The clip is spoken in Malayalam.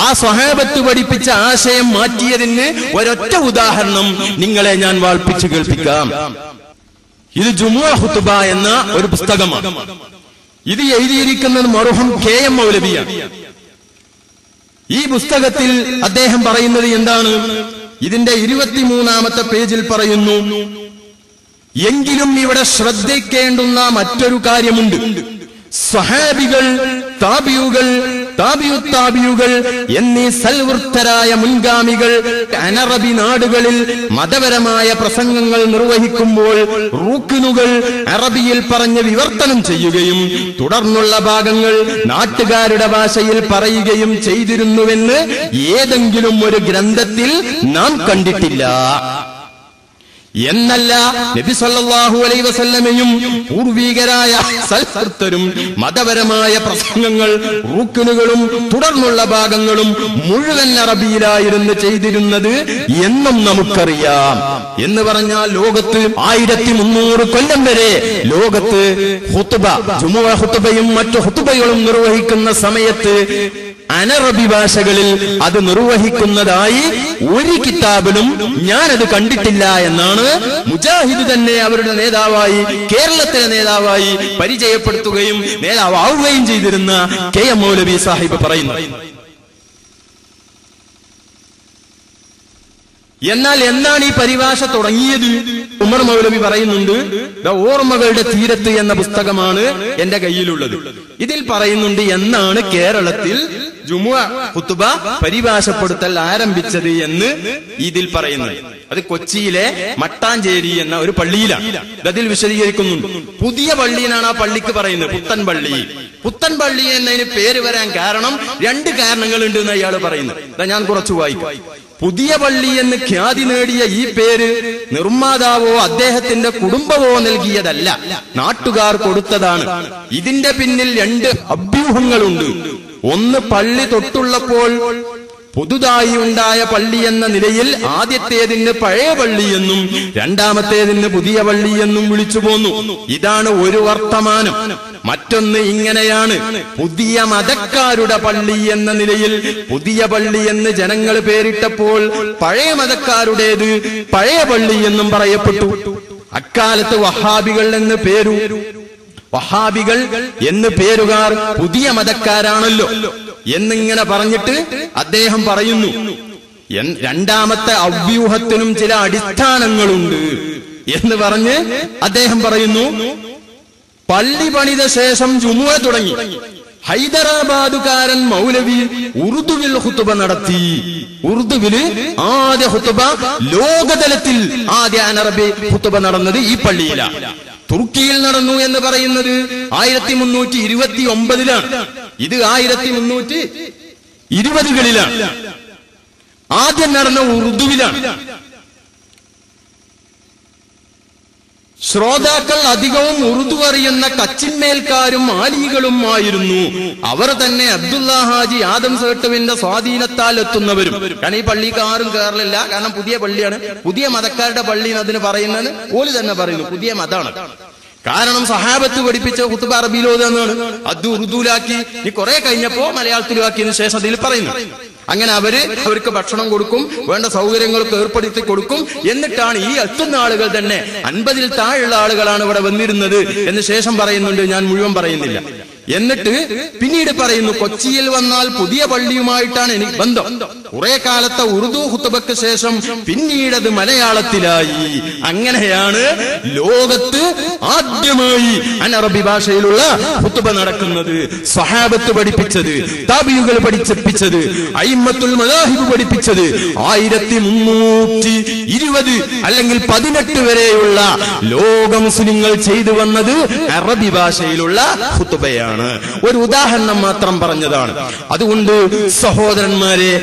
ആ സ്വഹാബത്ത് പഠിപ്പിച്ച ആശയം മാറ്റിയതിന് ഒരൊറ്റ ഉദാഹരണം നിങ്ങളെ ഞാൻ വാൾപ്പിച്ചു കേൾപ്പിക്കാം. ഇത് ജുമുഅ ഖുത്ബ എന്ന ഒരു പുസ്തകമാണ്. ഇത് എഴുതിയിരിക്കുന്നത് മർഹൂം KM മൗലവിയാണ്. ഈ പുസ്തകത്തിൽ അദ്ദേഹം പറയുന്നത് എന്താണ്? ഇതിന്റെ 23-ാമത്തെ പേജിൽ പറയുന്നു, എങ്കിലും ഇവിടെ ശ്രദ്ധിക്കേണ്ടുന്ന മറ്റൊരു കാര്യമുണ്ട്. സ്വഹാബികൾ, താബിയുകൾ, താബിയുത്താബിയുകൾ എന്നീ സൽവൃത്തരായ മുൻഗാമികൾ അനറബി നാടുകളിൽ മതപരമായ പ്രസംഗങ്ങൾ നിർവഹിക്കുമ്പോൾ റുക്നുകൾ അറബിയിൽ പറഞ്ഞ് വിവർത്തനം ചെയ്യുകയും തുടർന്നുള്ള ഭാഗങ്ങൾ നാട്ടുകാരുടെ ഭാഷയിൽ പറയുകയും ചെയ്തിരുന്നുവെന്ന് ഏതെങ്കിലും ഒരു ഗ്രന്ഥത്തിൽ നാം കണ്ടിട്ടില്ല. എന്നല്ല, നബി സല്ലല്ലാഹു അലൈഹി വസല്ലമയും പൂർവികരായ സൽവൃത്തരും മതപരമായ പ്രസംഗങ്ങൾ റുക്നുകളും തുടർന്നുള്ള ഭാഗങ്ങളും മുഴുവൻ അറബിയിലായിരുന്നു ചെയ്തിരുന്നത് എന്നും നമുക്കറിയാം. എന്ന് പറഞ്ഞാൽ ലോകത്ത് 1300 കൊല്ലം വരെ ലോകത്ത് ഖുത്ബ, ജുമുഅ ഖുത്ബയും മറ്റു ഖുത്ബകളും നിർവഹിക്കുന്ന സമയത്ത് അനറബി ഭാഷകളിൽ അത് നിർവഹിക്കുന്നതായി ഒരു കിതാബിലും ഞാനത് കണ്ടിട്ടില്ല എന്നാണ് മുജാഹിദ് തന്നെ അവരുടെ നേതാവായി, കേരളത്തിലെ നേതാവായി പരിചയപ്പെടുത്തുകയും നേതാവാവുകയും ചെയ്തിരുന്ന KM മൗലവി സാഹിബ് പറയുന്നു. എന്നാൽ എന്നാണ് ഈ പരിഭാഷ തുടങ്ങിയത്? ഉമർ മൗലവി പറയുന്നുണ്ട്, ഓർമ്മകളുടെ തീരത്ത് എന്ന പുസ്തകമാണ് എന്റെ കയ്യിലുള്ളത്. ഇതിൽ പറയുന്നുണ്ട് എന്നാണ് കേരളത്തിൽ ജുമുഅ ഖുത്ബ പരിഭാഷപ്പെടുത്തൽ ആരംഭിച്ചത് എന്ന് ഇതിൽ പറയുന്നത്. അത് കൊച്ചിയിലെ മട്ടാഞ്ചേരി എന്ന ഒരു പള്ളിയിലാണ്. അതിൽ വിശദീകരിക്കുന്നുണ്ട്. പുതിയ പള്ളിയിലാണ് ആ പള്ളിക്ക് പറയുന്നത് പുത്തൻ പള്ളി. പുത്തൻ പള്ളി എന്നതിന് പേര് വരാൻ കാരണം 2 കാരണങ്ങളുണ്ട് എന്ന് അയാൾ പറയുന്നത്. ഞാൻ കുറച്ചു വായിക്കാം. പുതിയ പള്ളി എന്ന് ഖ്യാതി നേടിയ ഈ പേര് നിർമ്മാതാവോ അദ്ദേഹത്തിന്റെ കുടുംബമോ നൽകിയതല്ല, നാട്ടുകാർ കൊടുത്തതാണ്. ഇതിന്റെ പിന്നിൽ 2 അഭ്യൂഹങ്ങളുണ്ട്. ഒന്ന്, പള്ളി തൊട്ടുള്ളപ്പോൾ പുതുതായി ഉണ്ടായ പള്ളി എന്ന നിലയിൽ ആദ്യത്തേതിന് പഴയ പള്ളി എന്നും രണ്ടാമത്തേതിന് പുതിയ പള്ളി എന്നും വിളിച്ചു പോന്നു. ഇതാണ് ഒരു വർത്തമാനം. മറ്റൊന്ന് ഇങ്ങനെയാണ്, പുതിയ മതക്കാരുടെ പള്ളി എന്ന നിലയിൽ പുതിയ പള്ളി എന്ന് ജനങ്ങൾ പേരിട്ടപ്പോൾ പഴയ മതക്കാരുടേത് പഴയ പള്ളി എന്നും പറയപ്പെട്ടു. അക്കാലത്ത് വഹാബികൾ എന്ന് പേരു, വഹാബികൾ എന്ന് പേരുകാർ പുതിയ മതക്കാരാണല്ലോ എന്നിങ്ങനെ പറഞ്ഞിട്ട് അദ്ദേഹം പറയുന്നു, രണ്ടാമത്തെ അവ്യൂഹത്തിനും ചില അടിസ്ഥാനങ്ങളുണ്ട് എന്ന് പറഞ്ഞ് അദ്ദേഹം പറയുന്നു, പള്ളി പണിത ശേഷം ജുമുഅ തുടങ്ങി. ഹൈദരാബാദുകാരൻ മൗലവി ഉറുദുവിൽ ഖുത്ബ നടത്തി. ഉറുദുവിൽ ആദ്യ ഖുത്ബ ലോകതലത്തിൽ ആദ്യ അനറബി ഖുത്ബ നടന്നത് ഈ പള്ളിയിലാണ്. തുർക്കിയിൽ നടന്നു എന്ന് പറയുന്നത് 1329-ലാണ്. ഇത് 1320-കളിലാണ്. ആദ്യം നടന്ന ഉറുദുവിലാണ്. ശ്രോതാക്കൾ അധികവും ഉറുദു അറിയുന്ന കച്ചിന്മേൽക്കാരും ആലികളും ആയിരുന്നു. അവർ തന്നെ അബ്ദുള്ള ഹാജി ആദം സേട്ടുവിന്റെ സ്വാധീനത്താൽ എത്തുന്നവരും. കാരണം ഈ പള്ളിക്ക് ആരും കയറില്ല, കാരണം പുതിയ പള്ളിയാണ്. പുതിയ മതക്കാരുടെ പള്ളി അതിന് പറയുന്നത് ഓല് തന്നെ പറയുന്നു പുതിയ മതമാണ്. കാരണം സഹാബത്ത് പഠിപ്പിച്ച ഖുത്ബ അറബിയിലോതാണ്, അത് ഉറുദുലാക്കി നീ കുറെ കഴിഞ്ഞപ്പോ മലയാളത്തിലാക്കിയതിനു ശേഷം അതിൽ പറയുന്നു. അങ്ങനെ അവർക്ക് ഭക്ഷണം കൊടുക്കും, വേണ്ട സൗകര്യങ്ങളൊക്കെ ഏർപ്പെടുത്തി കൊടുക്കും. എന്നിട്ടാണ് ഈ എത്തുന്ന ആളുകൾ തന്നെ 50-ൽ താഴെയുള്ള ആളുകളാണ് ഇവിടെ വന്നിരുന്നത് എന്ന് ശേഷം പറയുന്നുണ്ട്. ഞാൻ മുഴുവൻ പറയുന്നില്ല. എന്നിട്ട് പിന്നീട് പറയുന്നു, കൊച്ചിയിൽ വന്നാൽ പുതിയ പള്ളിയുമായിട്ടാണ് എനിക്ക് ബന്ധം. കുറെ കാലത്തെ ഉറുദു ഖുത്ബക്ക് ശേഷം പിന്നീടത് മലയാളത്തിലായി. അങ്ങനെയാണ് ലോകത്ത് ആദ്യമായി അനറബി ഭാഷയിലുള്ള ഖുത്ബ നടക്കുന്നത്. സ്വഹാബത്ത് പഠിപ്പിച്ചത്, താബിയുകൾ പഠിപ്പിച്ചത്, അയിമ്മത്തുൽ മദാഹിബ് പഠിപ്പിച്ചത് 1320 അല്ലെങ്കിൽ 18 വരെയുള്ള ലോക മുസ്ലിങ്ങൾ ചെയ്തു വന്നത് അറബി ഭാഷയിലുള്ള ഖുത്ബയാണ്. ഒരു ഉദാഹരണം മാത്രം പറഞ്ഞതാണ്. അതുകൊണ്ട് സഹോദരന്മാരെ,